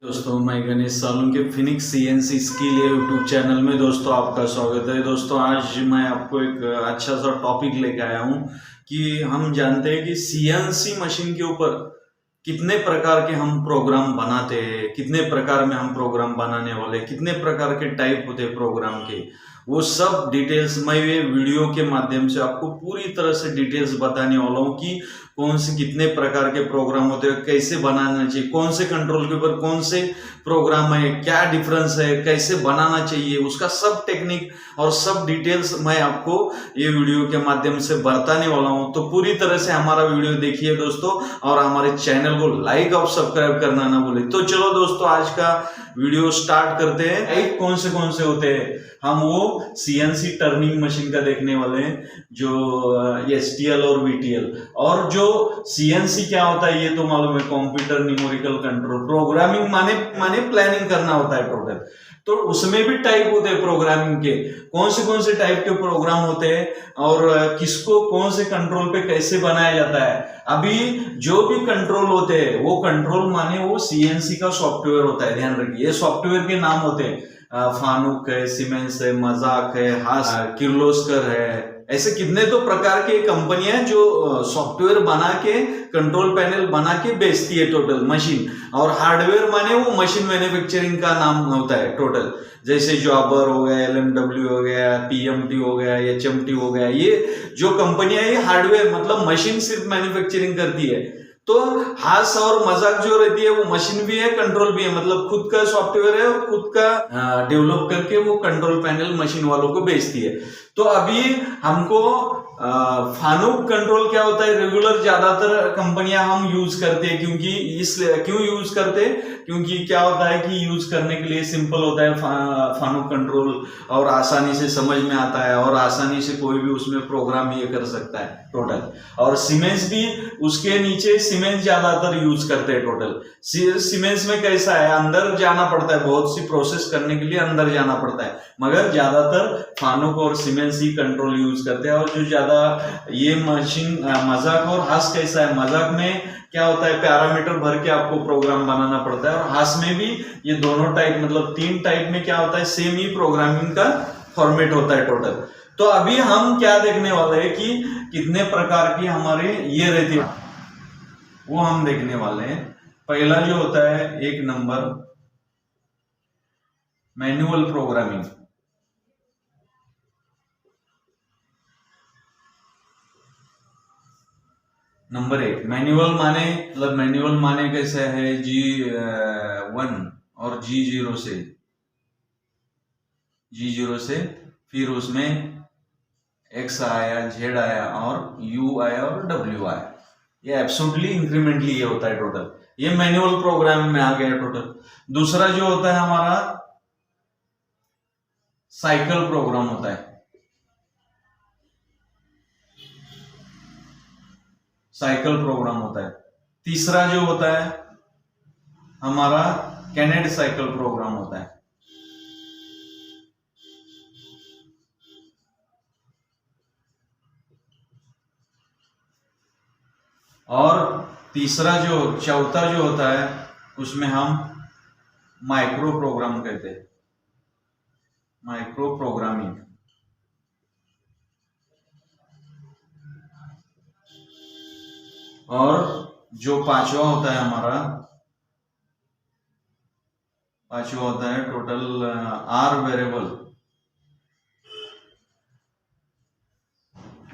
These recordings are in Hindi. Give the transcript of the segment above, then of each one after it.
दोस्तों मैं Ganesh Salunke Phoenix CNC skill YouTube channel में दोस्तों आपका स्वागत है। दोस्तों आज मैं आपको एक अच्छा सा टॉपिक लेके आया हूँ कि हम जानते हैं कि सीएनसी मशीन के ऊपर कितने प्रकार के हम प्रोग्राम बनाते हैं, कितने प्रकार में हम प्रोग्राम बनाने वाले, कितने प्रकार के टाइप होते हैं प्रोग्राम के, वो सब डिटेल्स मैं ये वीडियो के माध्यम से आपको पूरी तरह से डिटेल्स बताने वाला हूँ कि कौन से कितने प्रकार के प्रोग्राम होते हैं, कैसे बनाना चाहिए, कौन से कंट्रोल के ऊपर कौन से प्रोग्राम है, क्या डिफरेंस है, कैसे बनाना चाहिए, उसका सब टेक्निक और सब डिटेल्स मैं आपको ये वीडियो के माध्यम से बताने वाला हूँ। तो पूरी तरह से हमारा वीडियो देखिए दोस्तों, और हमारे चैनल को लाइक और सब्सक्राइब करना ना भूले। तो चलो दोस्तों आज का वीडियो स्टार्ट करते हैं। कौन से होते हैं, हम वो सीएनसी टर्निंग मशीन का देखने वाले हैं, जो एसटीएल और वीटीएल। और जो सीएनसी क्या होता है ये तो मालूम है, कंप्यूटर न्यूमेरिकल कंट्रोल। प्रोग्रामिंग माने प्लानिंग करना होता है टोटल। तो उसमें भी टाइप होते हैं प्रोग्रामिंग के, कौन से टाइप के प्रोग्राम होते हैं और किसको कौन से कंट्रोल पे कैसे बनाया जाता है। अभी जो भी कंट्रोल होते हैं वो कंट्रोल माने वो सीएनसी का सॉफ्टवेयर होता है, ध्यान रखिए। ये सॉफ्टवेयर के नाम होते हैं, फानुक है, सीमेंस है, मजाक है, हास, किर्लोस्कर है, ऐसे कितने तो प्रकार के कंपनियां जो सॉफ्टवेयर बना के कंट्रोल पैनल बना के बेचती है टोटल मशीन। और हार्डवेयर माने वो मशीन मैन्युफैक्चरिंग का नाम होता है टोटल, जैसे जॉबर हो गया, एलएमडब्ल्यू हो गया, पीएमटी हो गया, एचएमटी हो गया। ये जो कंपनियां ये हार्डवेयर मतलब मशीन सिर्फ मैन्युफैक्चरिंग करती है। तो हास और मजाक जो रहती है वो मशीन भी है, कंट्रोल भी है, मतलब खुद का सॉफ्टवेयर है और खुद का डेवलप करके वो कंट्रोल पैनल मशीन वालों को बेचती है। तो अभी हमको फानुक कंट्रोल क्या होता है, रेगुलर ज्यादातर कंपनियां हम यूज करते हैं। क्यों यूज करते हैं, क्योंकि क्या होता है कि यूज करने के लिए सिंपल होता है फानुक कंट्रोल, और आसानी से समझ में आता है, और आसानी से कोई भी उसमें प्रोग्राम ये कर सकता है टोटल। और सीमेंस भी उसके नीचे, सीमेंस ज्यादातर यूज करते हैं टोटल। सीमेंस में कैसा है, अंदर जाना पड़ता है, बहुत सी प्रोसेस करने के लिए अंदर जाना पड़ता है, मगर ज्यादातर फानुक और सीमेंस ही कंट्रोल यूज करते हैं। और जो ज्यादा ये मशीन मजाक और हास कैसा है, मजाक में क्या होता है, पैरामीटर भर के आपको प्रोग्राम बनाना पड़ता है, और हास में भी ये दोनों टाइप मतलब 3 टाइप में क्या होता है, सेम ही प्रोग्रामिंग का फॉर्मेट होता है टोटल। तो अभी हम क्या देखने वाले हैं कि कितने प्रकार की हमारे ये रहती है, वो हम देखने वाले हैं। पहला जो होता है 1 number manual programming. Number 1 manual माने, मतलब मैनुअल माने कैसे है, G1 और G0 से फिर उसमें X आया, Z आया और U आया और W आया। ये एब्सोल्युटली इंक्रीमेंटली ये होता है टोटल, ये मैनुअल प्रोग्राम में आ गया टोटल। दूसरा जो होता है हमारा साइकिल प्रोग्राम होता है, साइकिल प्रोग्राम होता है। तीसरा जो होता है हमारा कैनेड साइकिल प्रोग्राम होता है। और चौथा जो होता है उसमें हम माइक्रो प्रोग्राम कहते हैं, माइक्रो प्रोग्रामिंग। और जो पांचवा होता है हमारा, पांचवा होता है total R variable.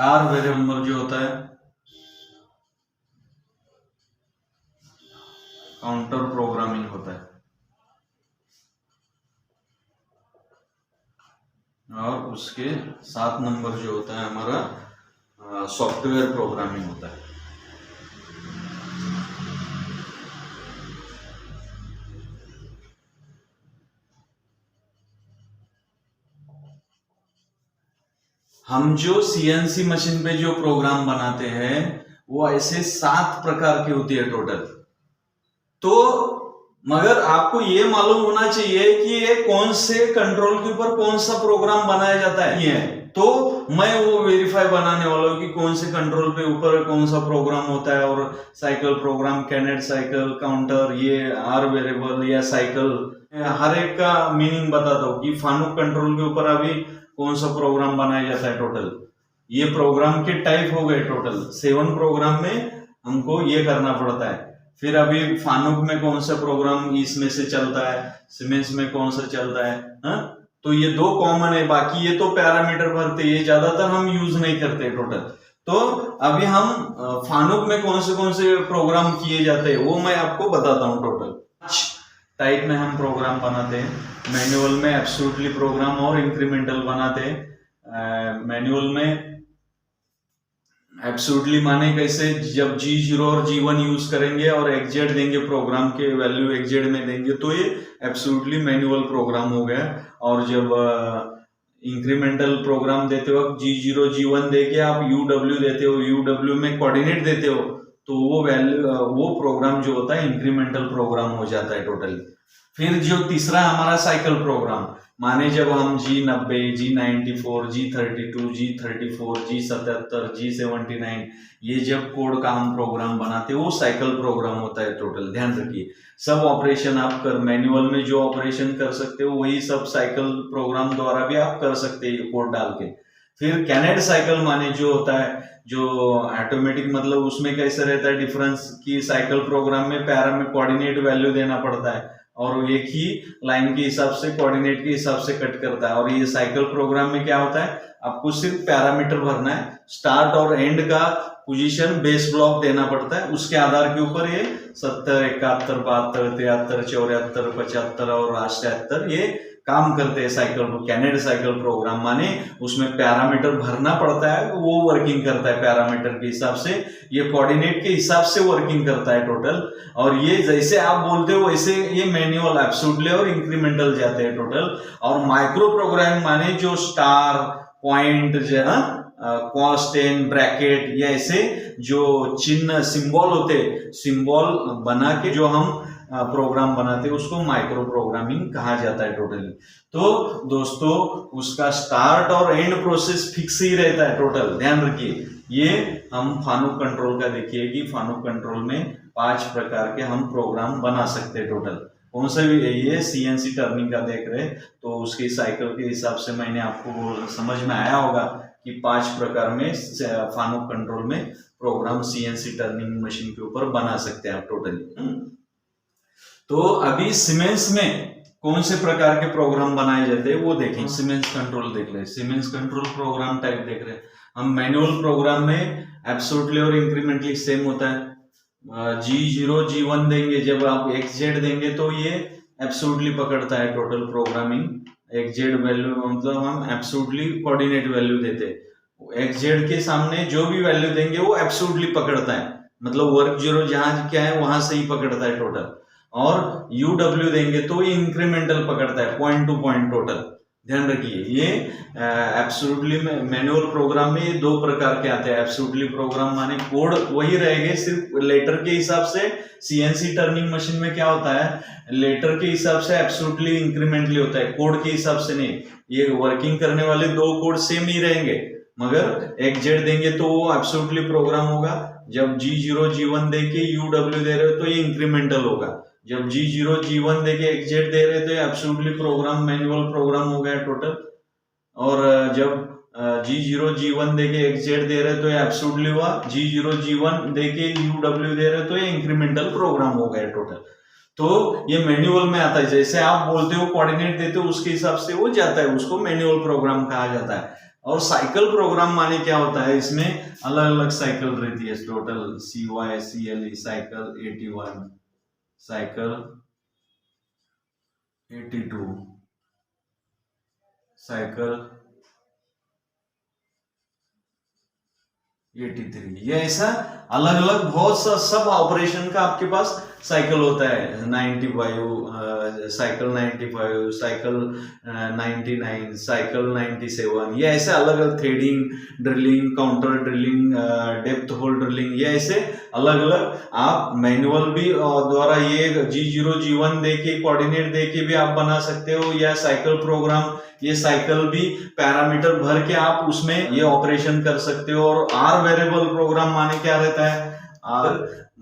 R variable जो होता है काउंटर प्रोग्रामिंग होता है। और उसके 7 नंबर जो होता है हमारा सॉफ्टवेयर प्रोग्रामिंग होता है। हम जो सीएनसी मशीन पे जो प्रोग्राम बनाते हैं वो ऐसे 7 प्रकार के होती है टोटल। तो मगर आपको ये मालूम होना चाहिए कि ये कौन से कंट्रोल के ऊपर कौन सा प्रोग्राम बनाया जाता है। ये तो मैं वो वेरीफाई बनाने वाला हूँ कि कौन से कंट्रोल पे ऊपर कौन सा प्रोग्राम होता है, और cycle program, canned cycle, counter, ये आर वेरिएबल या साइकिल, हर एक का मीनिंग बताता हूँ कि फानुक कंट्रोल के ऊपर अभी कौन सा प्रोग्राम बनाया जाता है। टोटल ये प्रोग्राम के टाइप हो गए, टोटल 7 प्रोग्राम में हमको ये करना पड़ता है। फिर अभी फानुक में कौन सा प्रोग्राम इसमें से चलता है, सीमेंस में कौन सा चलता है, तो ये 2 कॉमन है, बाकी ये तो पैरामीटर भरते, ये ज्यादातर हम यूज नहीं करते टोटल। तो अभी हम फानुक में कौन से प्रोग्राम किए जाते हैं वो मैं आपको बताता हूँ। टोटल टाइप में हम प्रोग्राम बनाते हैं। मैनुअल में एब्सोल्युटली प्रोग्राम और इंक्रीमेंटल बनाते हैं। मैनुअल में एब्सोल्युटली माने कैसे, जब G0 और G1 यूज करेंगे और एग्जेड देंगे, प्रोग्राम के वैल्यू एग्जेड में देंगे, तो ये एब्सोल्युटली मैनुअल प्रोग्राम हो गया। और जब इंक्रीमेंटल प्रोग्राम देते वक्त G0 G1 देके आप UW देते हो, UW में कोऑर्डिनेट देते हो, तो वो वैल्यू, वो प्रोग्राम जो होता है इंक्रीमेंटल प्रोग्राम हो जाता है टोटली। फिर जो तीसरा हमारा साइकिल प्रोग्राम, माने जब हम G90, G94, G32, G34, G77, G79 ये जब कोड का हम प्रोग्राम बनाते हैं वो साइकिल प्रोग्राम होता है टोटल। ध्यान रखिए, सब ऑपरेशन आप कर मैनुअल में जो ऑपरेशन कर सकते हो वही सब साइकिल प्रोग्राम द्वारा भी आप कर सकते हैं कोड डाल के। फिर कैनेट साइकिल माने जो होता है जो ऑटोमेटिक, मतलब उसमें कैसे रहता है डिफरेंस कि साइकिल प्रोग्राम में पैरामीटर कोऑर्डिनेट वैल्यू देना पड़ता है और एक ही लाइन के हिसाब से कोऑर्डिनेट के हिसाब से कट करता है। और ये साइकिल प्रोग्राम में क्या होता है, आपको सिर्फ पैरामीटर भरना है, स्टार्ट और एंड का पोजीशन बेस ब्लॉक देना पड़ता है, उसके आधार के ऊपर ये 70, 71, 72, 73, 74, 75 और 78 ये काम करते हैं साइकिल। कैनेट साइकिल प्रोग्राम माने उसमें पैरामीटर भरना पड़ता है, वो वर्किंग करता है पैरामीटर के हिसाब से, ये कोऑर्डिनेट के हिसाब से वर्किंग करता है टोटल। और ये जैसे आप बोलते हो वैसे ये मैनुअल, एब्सोल्युटली और इंक्रीमेंटल जाते हैं टोटल। और माइक्रो प्रोग्राम माने जो स्टार, पॉइंट, कॉन्स्टेंट, ब्रैकेट, ये ऐसे जो चिन्ह सिंबल होते, सिंबल बना के जो हम प्रोग्राम बनाते हैं उसको माइक्रो प्रोग्रामिंग कहा जाता है टोटली। तो दोस्तों उसका स्टार्ट और एंड प्रोसेस फिक्स ही रहता है टोटल, ध्यान रखिए। ये हम फानुक कंट्रोल का देखिए कि फानुक कंट्रोल में 5 प्रकार के हम प्रोग्राम बना सकते हैं टोटल। कौन सा भी, ये CNC टर्निंग का देख रहे तो उसकी साइकिल के हिसाब से मैंने आपको समझ में आया होगा कि 5 प्रकार में फानुक कंट्रोल में प्रोग्राम CNC टर्निंग मशीन के ऊपर बना सकते हैं आप टोटली। तो अभी सीमेंस में कौन से प्रकार के प्रोग्राम बनाए जाते हैं वो देखें। सीमेंस कंट्रोल देख रहे, सीमेंस कंट्रोल प्रोग्राम टाइप देख रहे। हम मैनुअल प्रोग्राम में एब्सोल्युटली और इंक्रीमेंटली सेम होता है। G0 G1 देंगे, जब आप XZ देंगे तो ये एब्सोल्युटली पकड़ता है टोटल प्रोग्रामिंग। XZ वैल्यू मतलब हम एब्सोल्युटली कोऑर्डिनेट वैल्यू देते हैं, XZ के सामने जो भी वैल्यू देंगे वो एब्सोल्युटली पकड़ता है, मतलब वर्क जीरो जहां क्या है वहां से ही पकड़ता है टोटल। और UW देंगे तो ये इंक्रीमेंटल पकड़ता है, पॉइंट टू पॉइंट टोटल। ध्यान रखिए, ये एब्सोल्युटली मैनुअल प्रोग्राम में ये 2 प्रकार के आते हैं। एब्सोल्युटली प्रोग्राम माने कोड वही रहेंगे, सिर्फ लेटर के हिसाब से। CNC टर्निंग मशीन में क्या होता है, लेटर के हिसाब से एब्सोल्युटली इंक्रीमेंटली होता है, कोड के हिसाब से नहीं। ये वर्किंग करने वाले 2 कोड सेम ही रहेंगे, मगर XZ देंगे तो वो एब्सोल्युटली प्रोग्राम होगा, जब G0 G1 देके UW दे रहे हो तो ये इंक्रीमेंटल होगा, जब G0 G1 देके XZ दे रहे तो ये एब्सोल्युटली प्रोग्राम मैनुअल प्रोग्राम हो गया टोटल। और जब G0 G1 देके XZ दे रहे तो ये एब्सोल्युटली हुआ, G0 G1 देके UW दे रहे तो ये इंक्रीमेंटल प्रोग्राम हो गया टोटल। तो ये मैनुअल में आता है, जैसे आप बोलते हो कोऑर्डिनेट देते हो उसके हिसाब से वो जाता है, उसको मैनुअल प्रोग्राम कहा जाता है। और साइकिल प्रोग्राम माने क्या होता है, इसमें अलग अलग साइकिल रहती है total, CY CLE cycle 81, cycle 82, cycle 83, ये ऐसा अलग अलग बहुत सा सब ऑपरेशन का आपके पास साइकिल होता है 95, साइकिल 95, साइकिल 99, साइकिल 97, ये ऐसे अलग अलग threading, drilling, counter drilling, depth hole drilling, ये ऐसे अलग अलग आप मैनुअल भी द्वारा ये G0 G1 देके कोऑर्डिनेट देके भी आप बना सकते हो, या साइकिल प्रोग्राम, ये साइकिल भी पैरामीटर भर के आप उसमें ये ऑपरेशन कर सकते हो। और आर वेरिएबल प्रोग्राम माने क्या रहता है,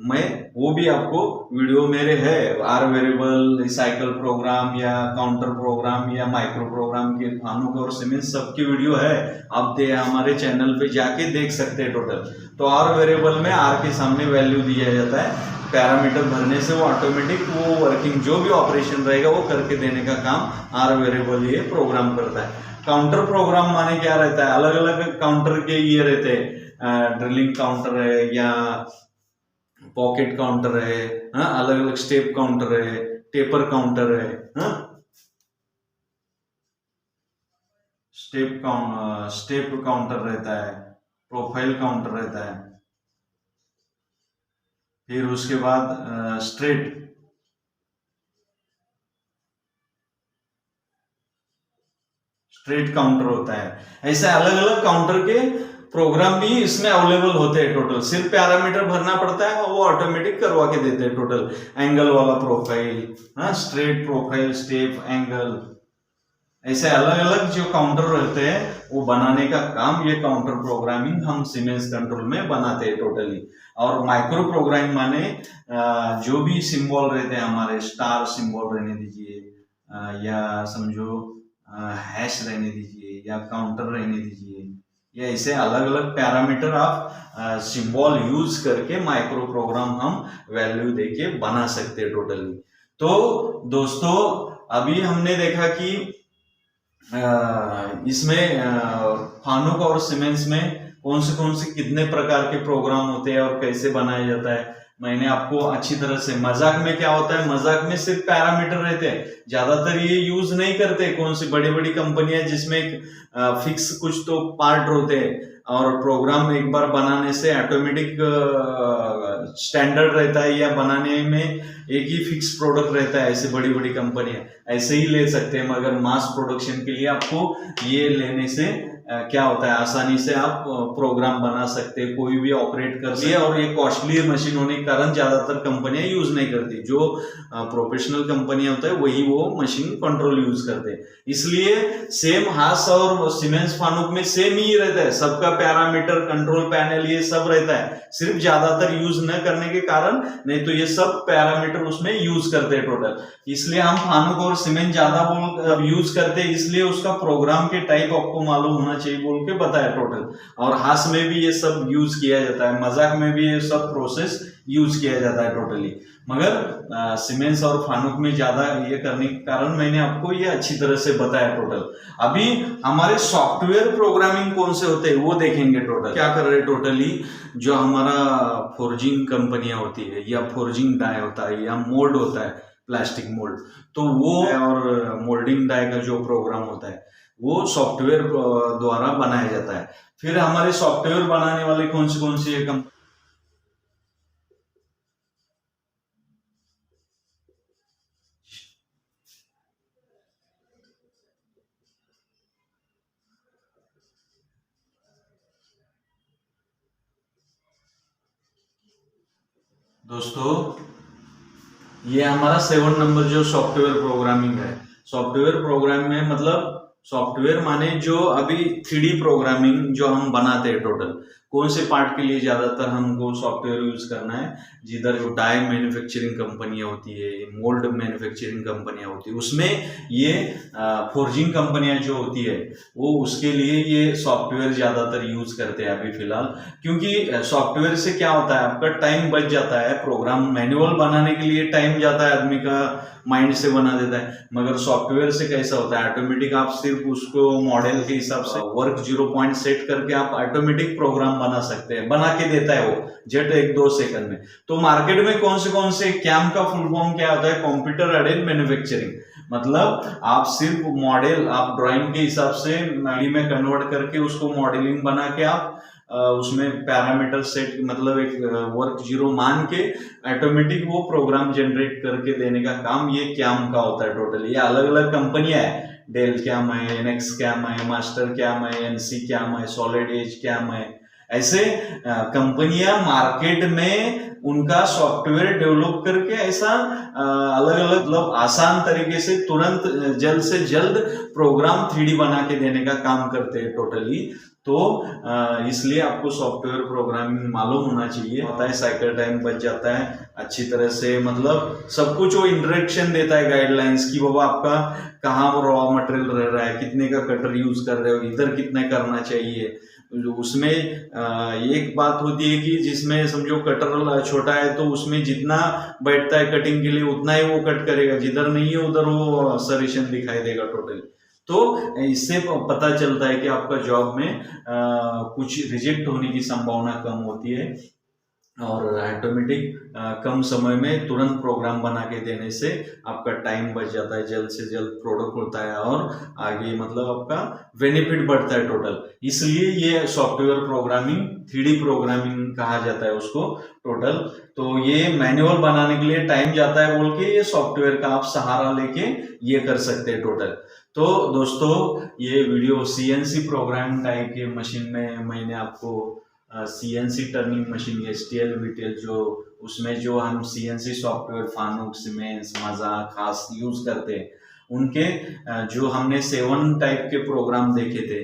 मैं वो भी आपको वीडियो मेरे है, आर वेरिएबल, साइकिल प्रोग्राम या काउंटर प्रोग्राम या माइक्रो प्रोग्राम के फानुक और सीमेंस सबकी वीडियो है, आप हमारे चैनल पे जाके देख सकते हैं टोटल। तो आर वेरिएबल में आर के सामने वैल्यू दिया जाता है, पैरामीटर भरने से वो ऑटोमेटिक वो वर्किंग जो भी ऑपरेशन रहेगा वो करके देने का काम आर वेरिएबल ये प्रोग्राम करता है। काउंटर प्रोग्राम माने क्या रहता है, अलग अलग काउंटर के ये रहते हैं, ड्रिलिंग काउंटर है या पॉकेट काउंटर है, अलग अलग स्टेप काउंटर है, टेपर काउंटर है, स्टेप काउंटर रहता है, प्रोफाइल काउंटर रहता है, फिर उसके बाद स्ट्रेट काउंटर होता है। ऐसे अलग अलग काउंटर के प्रोग्राम भी इसमें अवेलेबल होते हैं टोटल, सिर्फ पैरामीटर भरना पड़ता है और वो ऑटोमेटिक करवा के देते हैं टोटल। एंगल वाला profile, straight profile, step, angle, ऐसे अलग अलग जो काउंटर रहते हैं वो बनाने का काम ये काउंटर प्रोग्रामिंग हम सीमेंस कंट्रोल में बनाते हैं टोटली। और माइक्रो प्रोग्रामिंग माने जो भी सिंबल रहते हैं हमारे, स्टार सिंबल रहने दीजिए, या समझो हैश रहने दीजिए, या काउंटर रहने दीजिए, या ऐसे अलग अलग पैरामीटर आप सिंबल यूज करके माइक्रो प्रोग्राम हम वैल्यू देके बना सकते हैं टोटली। तो दोस्तों अभी हमने देखा कि इसमें फानुक और सीमेंस में कौन से कितने प्रकार के प्रोग्राम होते हैं और कैसे बनाया जाता है, मैंने आपको अच्छी तरह से। मजाक में क्या होता है, मजाक में सिर्फ पैरामीटर रहते हैं, ज्यादातर ये यूज नहीं करते कौन सी बड़ी बड़ी कंपनियां जिसमें फिक्स कुछ तो पार्ट होते हैं, और प्रोग्राम एक बार बनाने से ऑटोमेटिक स्टैंडर्ड रहता है, या बनाने में एक ही फिक्स प्रोडक्ट रहता है। ऐसे बड़ी बड़ी कंपनियां ऐसे ही ले सकते हैं, मगर मास प्रोडक्शन के लिए आपको ये लेने से क्या होता है, आसानी से आप प्रोग्राम बना सकते हैं, कोई भी ऑपरेट कर सकते हैं। और ये कॉस्टली मशीन होने के कारण ज्यादातर कंपनियां यूज नहीं करती, जो प्रोफेशनल कंपनियां होता है वही वो मशीन कंट्रोल यूज करते हैं। इसलिए सेम हास और सीमेंस फानुक में सेम ही रहता है, सबका पैरामीटर, कंट्रोल पैनल ये सब रहता है, सिर्फ ज्यादातर यूज न करने के कारण, नहीं तो ये सब पैरामीटर उसमें यूज करते हैं टोटल। इसलिए हम फानुक और सीमेंस ज्यादा यूज करते हैं, इसलिए उसका प्रोग्राम के टाइप आपको मालूम होना चाहिए बोल के बताया टोटल। और हास में भी ये सब यूज किया जाता है, मजाक में भी ये सब प्रोसेस यूज किया जाता है टोटली, मगर सीमेंस और फानुक में ज्यादा ये करने के कारण मैंने आपको ये अच्छी तरह से बताया टोटल। अभी हमारे सॉफ्टवेयर प्रोग्रामिंग कौन से होते हैं वो देखेंगे टोटल, क्या कर रहे हैं टोटली। जो हमारा फोर्जिंग कंपनियां होती है, या फोर्जिंग डाई होता है, या मोल्ड होता है, प्लास्टिक मोल्ड, तो वो और मोल्डिंग डाई का जो प्रोग्राम होता है वो सॉफ्टवेयर द्वारा बनाया जाता है। फिर हमारे सॉफ्टवेयर बनाने वाले कौन सी कंपनी, दोस्तों ये हमारा 7 नंबर जो सॉफ्टवेयर प्रोग्रामिंग है। सॉफ्टवेयर प्रोग्रामिंग में मतलब सॉफ्टवेयर माने जो अभी 3D प्रोग्रामिंग जो हम बनाते हैं टोटल, कौन से पार्ट के लिए ज्यादातर हमको सॉफ्टवेयर यूज करना है, जिधर जो डाई मैन्युफैक्चरिंग कंपनियां होती है, मोल्ड मैन्युफैक्चरिंग कंपनियां होती है, उसमें ये फोर्जिंग कंपनियां जो होती है वो उसके लिए ये सॉफ्टवेयर ज्यादातर यूज करते हैं अभी फिलहाल। क्योंकि सॉफ्टवेयर से क्या होता है, आपका टाइम बच जाता है, प्रोग्राम मैनुअल बनाने के लिए टाइम जाता है, आदमी का माइंड से बना देता है, मगर सॉफ्टवेयर से कैसा होता है, ऑटोमेटिक आप सिर्फ उसको मॉडल के हिसाब से वर्क 0 पॉइंट सेट करके आप ऑटोमेटिक प्रोग्राम बना सकते हैं, बना के देता है वो जस्ट 1-2 सेकंड में। तो मार्केट में कौन से कैम का फुल फॉर्म क्या होता है, कंप्यूटर एडेड मैन्युफैक्चरिंग, मतलब आप सिर्फ मॉडल, आप ड्राइंग के हिसाब से 3D में कन्वर्ट करके उसको मॉडलिंग बना के आप उसमें पैरामीटर सेट मतलब एक वर्क जीरो मान के ऑटोमेटिक वो प्रोग्राम जनरेट करके देने का काम ये कैम का होता है टोटली। ये अलग अलग कंपनियां है, डेल कैम है, एनएक्स कैम है, मास्टर कैम है, एनसी कैम है, सॉलिड एज कैम है। ऐसे कंपनियां मार्केट में उनका सॉफ्टवेयर डेवलप करके ऐसा अलग अलग मतलब आसान तरीके से तुरंत जल्द से जल्द प्रोग्राम 3D बना के देने का काम करते हैं टोटली। तो इसलिए आपको सॉफ्टवेयर प्रोग्रामिंग मालूम होना चाहिए, होता है साइकिल टाइम बच जाता है अच्छी तरह से, मतलब सब कुछ वो इंटरेक्शन देता है गाइडलाइंस की बाबा आपका कहाँ रॉ मटेरियल रह रहा है, कितने का कटर यूज कर रहे हो, इधर कितने करना चाहिए। उसमें एक बात होती है कि जिसमें समझो कटर छोटा है तो उसमें जितना बैठता है कटिंग के लिए उतना ही वो कट करेगा, जिधर नहीं है उधर वो सरेशन दिखाई देगा टोटली। तो इससे पता चलता है कि आपका जॉब में कुछ रिजेक्ट होने की संभावना कम होती है और ऑटोमेटिक कम समय में तुरंत प्रोग्राम बना के देने से आपका टाइम बच जाता है, जल्द से जल्द प्रोडक्ट होता है और आगे मतलब आपका बेनिफिट बढ़ता है टोटल। इसलिए ये सॉफ्टवेयर प्रोग्रामिंग 3D प्रोग्रामिंग कहा जाता है उसको टोटल। तो ये मैनुअल बनाने के लिए टाइम जाता है बोल के ये सॉफ्टवेयर का आप सहारा लेके ये कर सकते हैं टोटल। तो दोस्तों ये वीडियो CNC प्रोग्रामिंग टाइप के मशीन में मैंने आपको CNC turning machine STL VTL जो उसमें जो हम CNC सॉफ्टवेयर फानुक, सीमेंस, माजा खास यूज करते हैं उनके जो हमने 7 टाइप के प्रोग्राम देखे थे,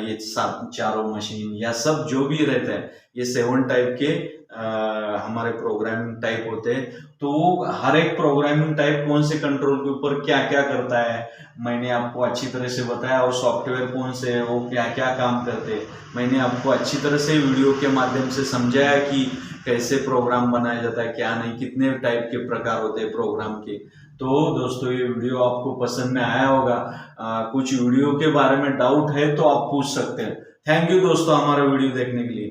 ये चारों मशीन या सब जो भी रहता है ये 7 टाइप के हमारे प्रोग्रामिंग टाइप होते हैं। तो हर एक प्रोग्रामिंग टाइप कौन से कंट्रोल के ऊपर क्या क्या करता है मैंने आपको अच्छी तरह से बताया, और सॉफ्टवेयर कौन से है वो क्या क्या काम करते हैं मैंने आपको अच्छी तरह से वीडियो के माध्यम से समझाया कि कैसे प्रोग्राम बनाया जाता है, क्या नहीं, कितने टाइप के प्रकार होते हैं प्रोग्राम के। तो दोस्तों ये वीडियो आपको पसंद में आया होगा, कुछ वीडियो के बारे में डाउट है तो आप पूछ सकते हैं। थैंक यू दोस्तों हमारा वीडियो देखने के लिए।